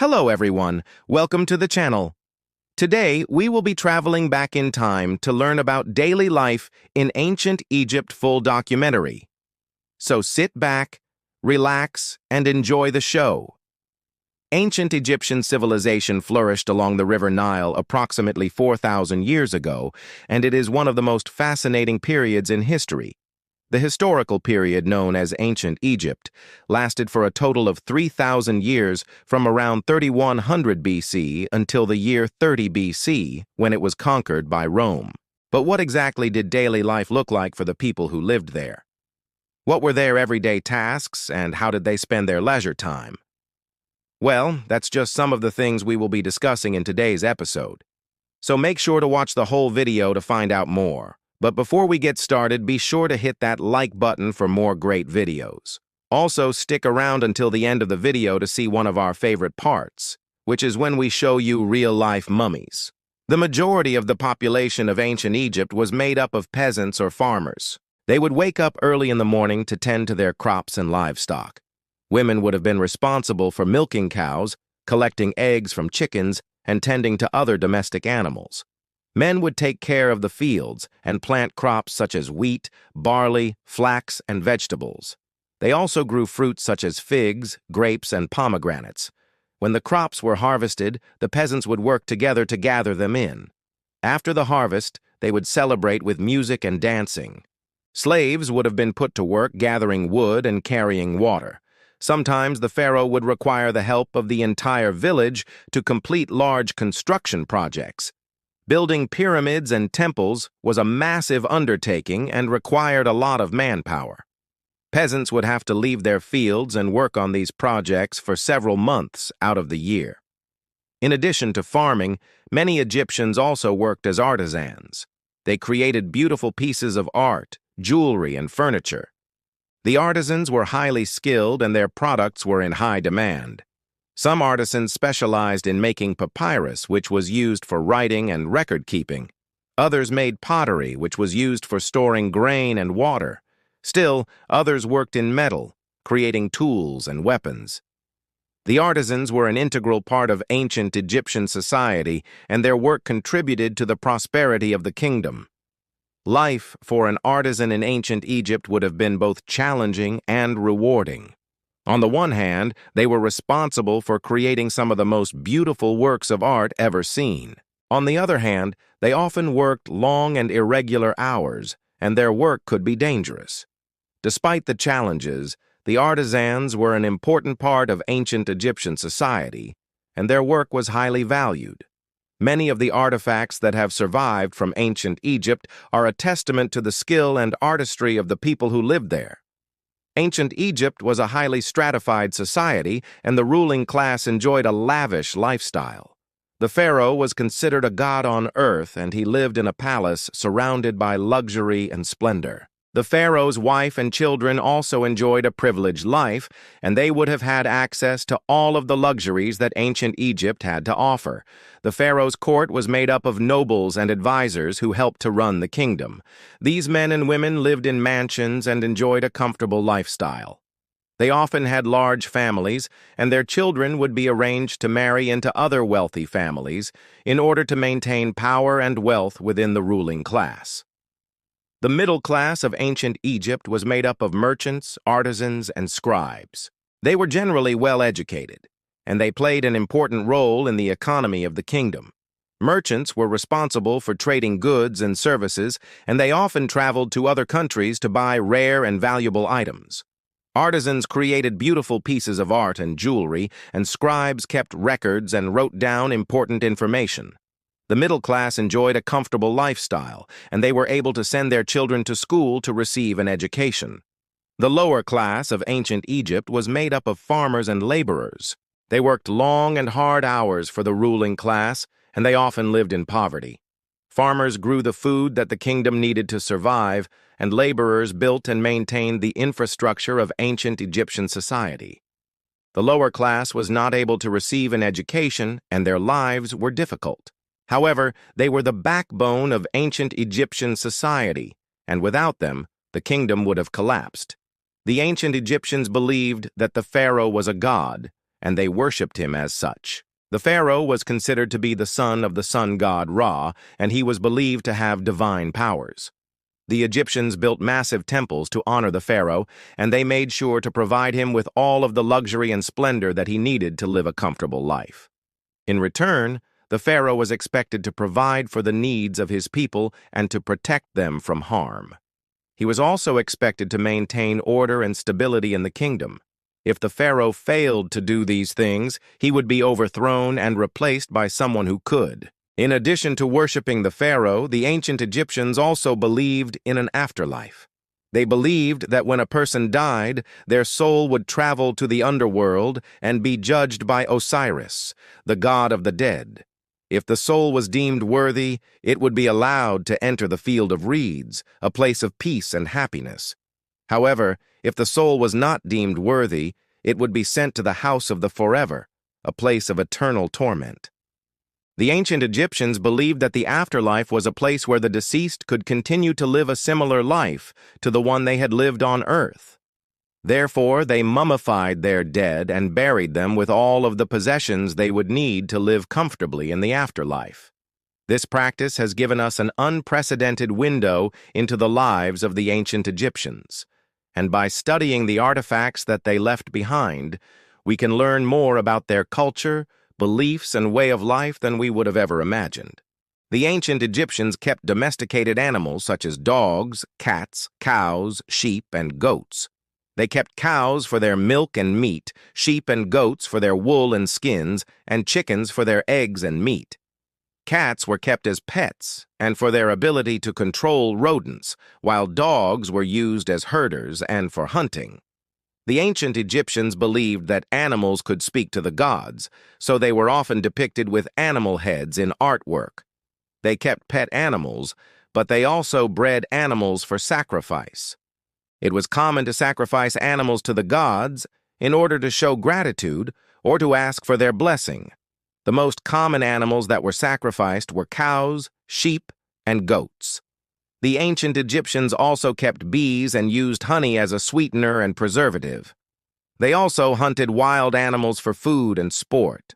Hello everyone, welcome to the channel. Today, we will be traveling back in time to learn about daily life in ancient Egypt full documentary. So sit back, relax, and enjoy the show. Ancient Egyptian civilization flourished along the River Nile approximately 4,000 years ago, and it is one of the most fascinating periods in history. The historical period known as Ancient Egypt lasted for a total of 3,000 years from around 3100 BC until the year 30 BC when it was conquered by Rome. But what exactly did daily life look like for the people who lived there? What were their everyday tasks and how did they spend their leisure time? Well, that's just some of the things we will be discussing in today's episode. So make sure to watch the whole video to find out more. But before we get started, be sure to hit that like button for more great videos. Also, stick around until the end of the video to see one of our favorite parts, which is when we show you real-life mummies. The majority of the population of ancient Egypt was made up of peasants or farmers. They would wake up early in the morning to tend to their crops and livestock. Women would have been responsible for milking cows, collecting eggs from chickens, and tending to other domestic animals. Men would take care of the fields and plant crops such as wheat, barley, flax, and vegetables. They also grew fruits such as figs, grapes, and pomegranates. When the crops were harvested, the peasants would work together to gather them in. After the harvest, they would celebrate with music and dancing. Slaves would have been put to work gathering wood and carrying water. Sometimes the pharaoh would require the help of the entire village to complete large construction projects. Building pyramids and temples was a massive undertaking and required a lot of manpower. Peasants would have to leave their fields and work on these projects for several months out of the year. In addition to farming, many Egyptians also worked as artisans. They created beautiful pieces of art, jewelry, and furniture. The artisans were highly skilled and their products were in high demand. Some artisans specialized in making papyrus, which was used for writing and record-keeping. Others made pottery, which was used for storing grain and water. Still, others worked in metal, creating tools and weapons. The artisans were an integral part of ancient Egyptian society, and their work contributed to the prosperity of the kingdom. Life for an artisan in ancient Egypt would have been both challenging and rewarding. On the one hand, they were responsible for creating some of the most beautiful works of art ever seen. On the other hand, they often worked long and irregular hours, and their work could be dangerous. Despite the challenges, the artisans were an important part of ancient Egyptian society, and their work was highly valued. Many of the artifacts that have survived from ancient Egypt are a testament to the skill and artistry of the people who lived there. Ancient Egypt was a highly stratified society, and the ruling class enjoyed a lavish lifestyle. The pharaoh was considered a god on earth, and he lived in a palace surrounded by luxury and splendor. The pharaoh's wife and children also enjoyed a privileged life, and they would have had access to all of the luxuries that ancient Egypt had to offer. The pharaoh's court was made up of nobles and advisors who helped to run the kingdom. These men and women lived in mansions and enjoyed a comfortable lifestyle. They often had large families, and their children would be arranged to marry into other wealthy families in order to maintain power and wealth within the ruling class. The middle class of ancient Egypt was made up of merchants, artisans, and scribes. They were generally well-educated, and they played an important role in the economy of the kingdom. Merchants were responsible for trading goods and services, and they often traveled to other countries to buy rare and valuable items. Artisans created beautiful pieces of art and jewelry, and scribes kept records and wrote down important information. The middle class enjoyed a comfortable lifestyle, and they were able to send their children to school to receive an education. The lower class of ancient Egypt was made up of farmers and laborers. They worked long and hard hours for the ruling class, and they often lived in poverty. Farmers grew the food that the kingdom needed to survive, and laborers built and maintained the infrastructure of ancient Egyptian society. The lower class was not able to receive an education, and their lives were difficult. However, they were the backbone of ancient Egyptian society, and without them, the kingdom would have collapsed. The ancient Egyptians believed that the pharaoh was a god, and they worshipped him as such. The pharaoh was considered to be the son of the sun god Ra, and he was believed to have divine powers. The Egyptians built massive temples to honor the pharaoh, and they made sure to provide him with all of the luxury and splendor that he needed to live a comfortable life. In return, the pharaoh was expected to provide for the needs of his people and to protect them from harm. He was also expected to maintain order and stability in the kingdom. If the pharaoh failed to do these things, he would be overthrown and replaced by someone who could. In addition to worshiping the pharaoh, the ancient Egyptians also believed in an afterlife. They believed that when a person died, their soul would travel to the underworld and be judged by Osiris, the god of the dead. If the soul was deemed worthy, it would be allowed to enter the field of reeds, a place of peace and happiness. However, if the soul was not deemed worthy, it would be sent to the house of the forever, a place of eternal torment. The ancient Egyptians believed that the afterlife was a place where the deceased could continue to live a similar life to the one they had lived on earth. Therefore, they mummified their dead and buried them with all of the possessions they would need to live comfortably in the afterlife. This practice has given us an unprecedented window into the lives of the ancient Egyptians, and by studying the artifacts that they left behind, we can learn more about their culture, beliefs, and way of life than we would have ever imagined. The ancient Egyptians kept domesticated animals such as dogs, cats, cows, sheep, and goats. They kept cows for their milk and meat, sheep and goats for their wool and skins, and chickens for their eggs and meat. Cats were kept as pets and for their ability to control rodents, while dogs were used as herders and for hunting. The ancient Egyptians believed that animals could speak to the gods, so they were often depicted with animal heads in artwork. They kept pet animals, but they also bred animals for sacrifice. It was common to sacrifice animals to the gods in order to show gratitude or to ask for their blessing. The most common animals that were sacrificed were cows, sheep, and goats. The ancient Egyptians also kept bees and used honey as a sweetener and preservative. They also hunted wild animals for food and sport.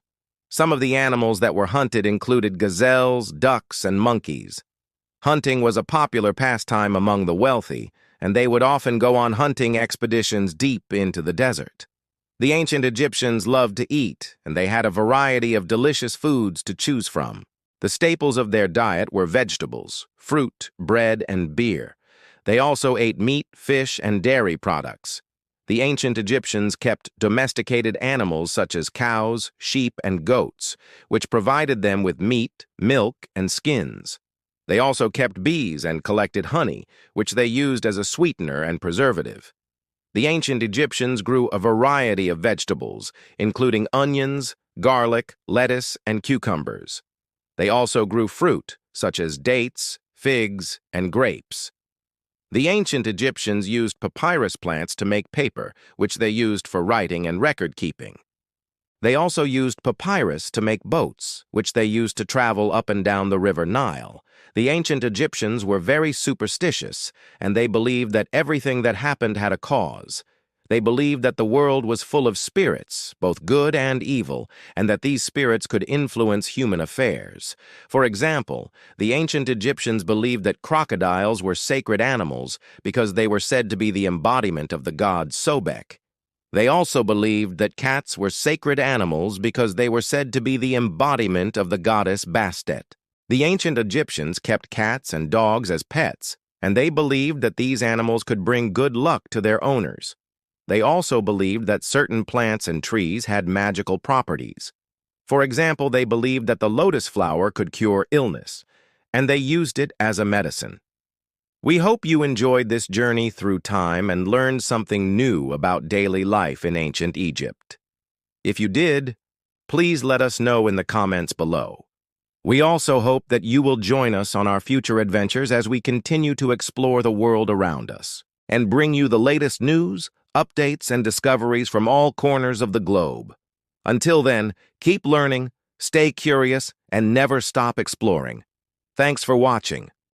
Some of the animals that were hunted included gazelles, ducks, and monkeys. Hunting was a popular pastime among the wealthy, and they would often go on hunting expeditions deep into the desert. The ancient Egyptians loved to eat, and they had a variety of delicious foods to choose from. The staples of their diet were vegetables, fruit, bread, and beer. They also ate meat, fish, and dairy products. The ancient Egyptians kept domesticated animals such as cows, sheep, and goats, which provided them with meat, milk, and skins. They also kept bees and collected honey, which they used as a sweetener and preservative. The ancient Egyptians grew a variety of vegetables, including onions, garlic, lettuce, and cucumbers. They also grew fruit, such as dates, figs, and grapes. The ancient Egyptians used papyrus plants to make paper, which they used for writing and record-keeping. They also used papyrus to make boats, which they used to travel up and down the river Nile. The ancient Egyptians were very superstitious, and they believed that everything that happened had a cause. They believed that the world was full of spirits, both good and evil, and that these spirits could influence human affairs. For example, the ancient Egyptians believed that crocodiles were sacred animals because they were said to be the embodiment of the god Sobek. They also believed that cats were sacred animals because they were said to be the embodiment of the goddess Bastet. The ancient Egyptians kept cats and dogs as pets, and they believed that these animals could bring good luck to their owners. They also believed that certain plants and trees had magical properties. For example, they believed that the lotus flower could cure illness, and they used it as a medicine. We hope you enjoyed this journey through time and learned something new about daily life in ancient Egypt. If you did, please let us know in the comments below. We also hope that you will join us on our future adventures as we continue to explore the world around us and bring you the latest news, updates, and discoveries from all corners of the globe. Until then, keep learning, stay curious, and never stop exploring. Thanks for watching.